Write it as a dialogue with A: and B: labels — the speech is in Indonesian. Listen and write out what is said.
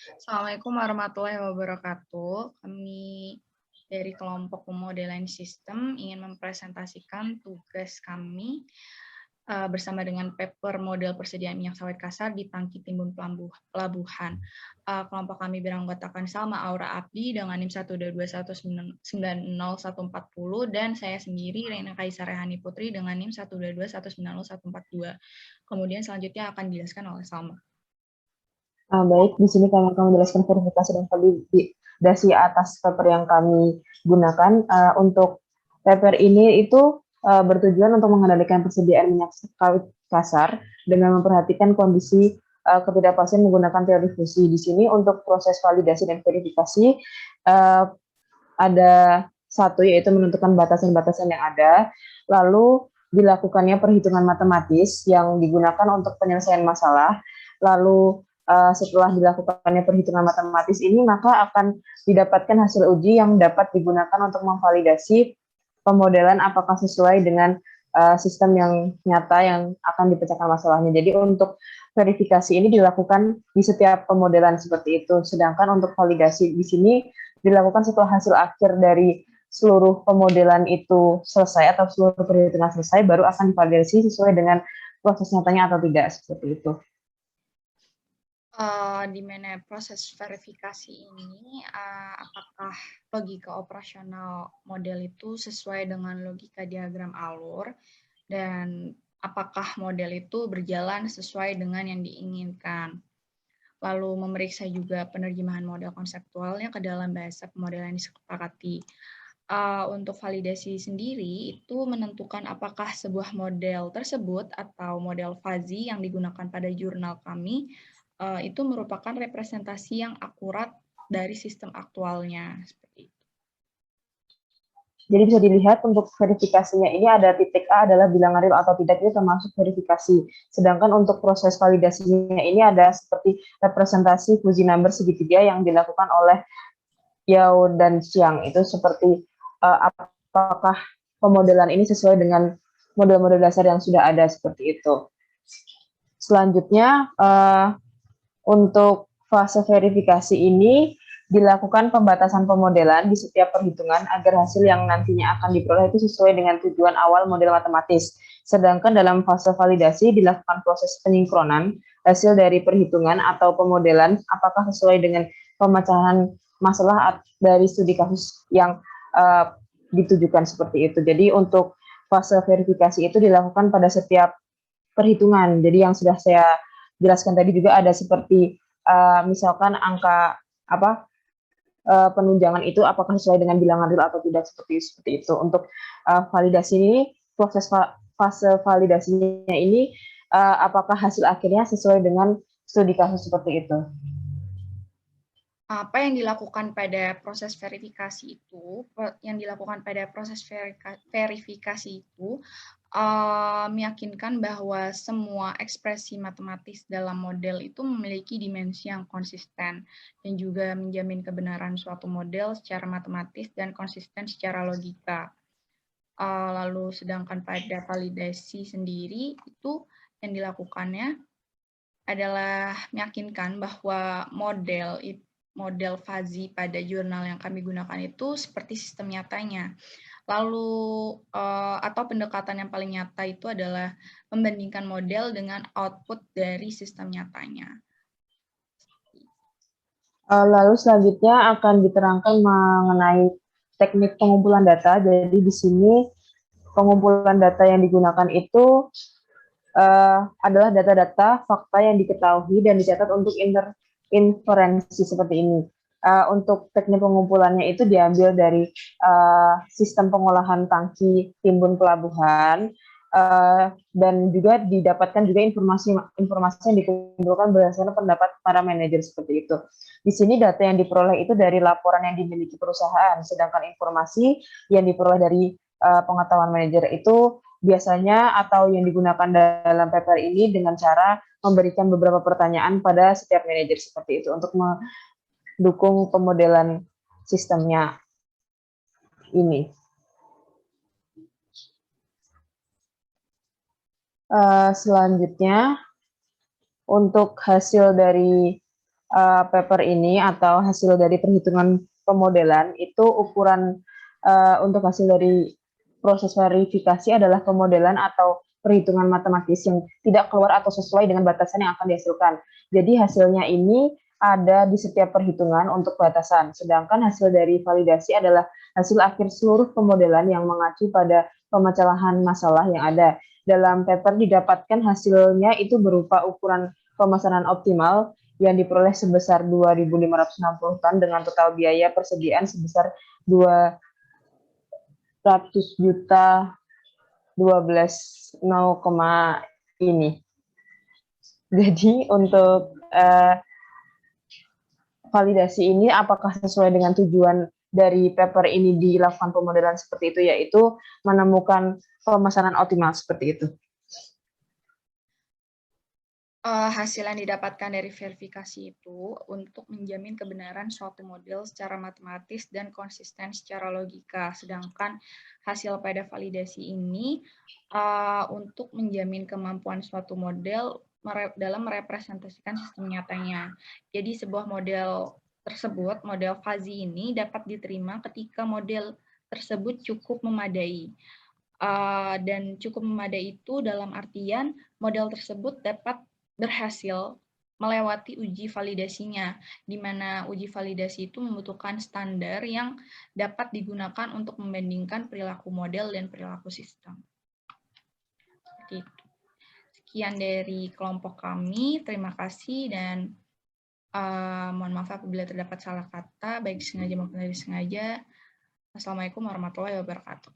A: Assalamualaikum warahmatullahi wabarakatuh. Kami dari kelompok pemodelan sistem ingin mempresentasikan tugas kami bersama dengan paper model persediaan minyak sawit kasar di tangki timbun pelabuhan. Kelompok kami beranggotakan Salma Aura Abdi dengan NIM 122190140 dan saya sendiri Rena Kaisar Rehani Putri dengan NIM 122190142. Kemudian selanjutnya akan dijelaskan oleh Salma.
B: Baik, di sini kami akan menjelaskan verifikasi dan validasi atas paper yang kami gunakan. Untuk paper ini itu bertujuan untuk mengendalikan persediaan minyak sawit kasar dengan memperhatikan kondisi ketidakpastian menggunakan teori fusi. Di sini untuk proses validasi dan verifikasi ada satu, yaitu menentukan batasan-batasan yang ada, lalu dilakukannya perhitungan matematis yang digunakan untuk penyelesaian masalah, lalu setelah dilakukannya perhitungan matematis ini, maka akan didapatkan hasil uji yang dapat digunakan untuk memvalidasi pemodelan apakah sesuai dengan sistem yang nyata yang akan dipecahkan masalahnya. Jadi untuk verifikasi ini dilakukan di setiap pemodelan seperti itu. Sedangkan untuk validasi di sini dilakukan setelah hasil akhir dari seluruh pemodelan itu selesai atau seluruh perhitungan selesai, baru akan divalidasi sesuai dengan proses nyatanya atau tidak, seperti itu.
A: Di mana proses verifikasi ini, apakah logika operasional model itu sesuai dengan logika diagram alur, dan apakah model itu berjalan sesuai dengan yang diinginkan. Lalu memeriksa juga penerjemahan model konseptualnya ke dalam bahasa pemodelan yang disepakati. Untuk validasi sendiri itu menentukan apakah sebuah model tersebut atau model fuzzy yang digunakan pada jurnal kami itu merupakan representasi yang akurat dari sistem aktualnya. Seperti itu.
B: Jadi bisa dilihat untuk verifikasinya ini ada titik A adalah bilangan real atau tidak, itu termasuk verifikasi. Sedangkan untuk proses validasinya ini ada seperti representasi Fuzzy number segitiga yang dilakukan oleh Yao dan Xiang. Itu seperti apakah pemodelan ini sesuai dengan model-model dasar yang sudah ada, seperti itu. Selanjutnya untuk fase verifikasi ini dilakukan pembatasan pemodelan di setiap perhitungan agar hasil yang nantinya akan diperoleh itu sesuai dengan tujuan awal model matematis. Sedangkan dalam fase validasi dilakukan proses penyinkronan hasil dari perhitungan atau pemodelan apakah sesuai dengan pemecahan masalah dari studi kasus yang ditujukan, seperti itu. Jadi untuk fase verifikasi itu dilakukan pada setiap perhitungan. Jadi yang sudah saya jelaskan tadi juga ada seperti misalkan angka penunjangan itu apakah sesuai dengan bilangan real atau tidak, seperti itu. Untuk validasi ini, proses fase validasinya ini apakah hasil akhirnya sesuai dengan studi kasus, seperti itu.
A: Apa yang dilakukan pada proses verifikasi itu, meyakinkan bahwa semua ekspresi matematis dalam model itu memiliki dimensi yang konsisten dan juga menjamin kebenaran suatu model secara matematis dan konsisten secara logika. Lalu sedangkan pada validasi sendiri itu yang dilakukannya adalah meyakinkan bahwa model fuzzy pada jurnal yang kami gunakan itu seperti sistem nyatanya. Lalu atau pendekatan yang paling nyata itu adalah membandingkan model dengan output dari sistem nyatanya.
B: Lalu selanjutnya akan diterangkan mengenai teknik pengumpulan data. Jadi di sini pengumpulan data yang digunakan itu adalah data-data fakta yang diketahui dan dicatat untuk inferensi seperti ini. Untuk teknik pengumpulannya itu diambil dari sistem pengolahan tangki timbun pelabuhan, dan juga didapatkan juga informasi yang dikumpulkan berdasarkan pendapat para manajer, seperti itu. Di sini data yang diperoleh itu dari laporan yang dimiliki perusahaan, sedangkan informasi yang diperoleh dari pengetahuan manajer itu biasanya atau yang digunakan dalam paper ini dengan cara memberikan beberapa pertanyaan pada setiap manajer, seperti itu untuk mendukung pemodelan sistemnya ini. Selanjutnya untuk hasil dari paper ini atau hasil dari perhitungan pemodelan itu ukuran untuk hasil dari proses verifikasi adalah pemodelan atau perhitungan matematis yang tidak keluar atau sesuai dengan batasan yang akan dihasilkan. Jadi hasilnya ini ada di setiap perhitungan untuk batasan, sedangkan hasil dari validasi adalah hasil akhir seluruh pemodelan yang mengacu pada pemecahan masalah yang ada. Dalam paper didapatkan hasilnya itu berupa ukuran pemesanan optimal yang diperoleh sebesar 2.560 ton dengan total biaya persediaan sebesar 200 juta 12 ini. Jadi untuk validasi ini apakah sesuai dengan tujuan dari paper ini dilakukan pemodelan seperti itu, yaitu menemukan pemesanan optimal seperti itu.
A: Hasil yang didapatkan dari verifikasi itu untuk menjamin kebenaran suatu model secara matematis dan konsisten secara logika. Sedangkan hasil pada validasi ini untuk menjamin kemampuan suatu model dalam merepresentasikan sistem nyatanya. Jadi sebuah model tersebut, model fuzzy ini dapat diterima ketika model tersebut cukup memadai. Dan cukup memadai itu dalam artian model tersebut dapat berhasil melewati uji validasinya, di mana uji validasi itu membutuhkan standar yang dapat digunakan untuk membandingkan perilaku model dan perilaku sistem. Seperti itu. Sekian dari kelompok kami, terima kasih dan mohon maaf apabila terdapat salah kata, baik disengaja maupun tidak disengaja. Assalamualaikum warahmatullahi wabarakatuh.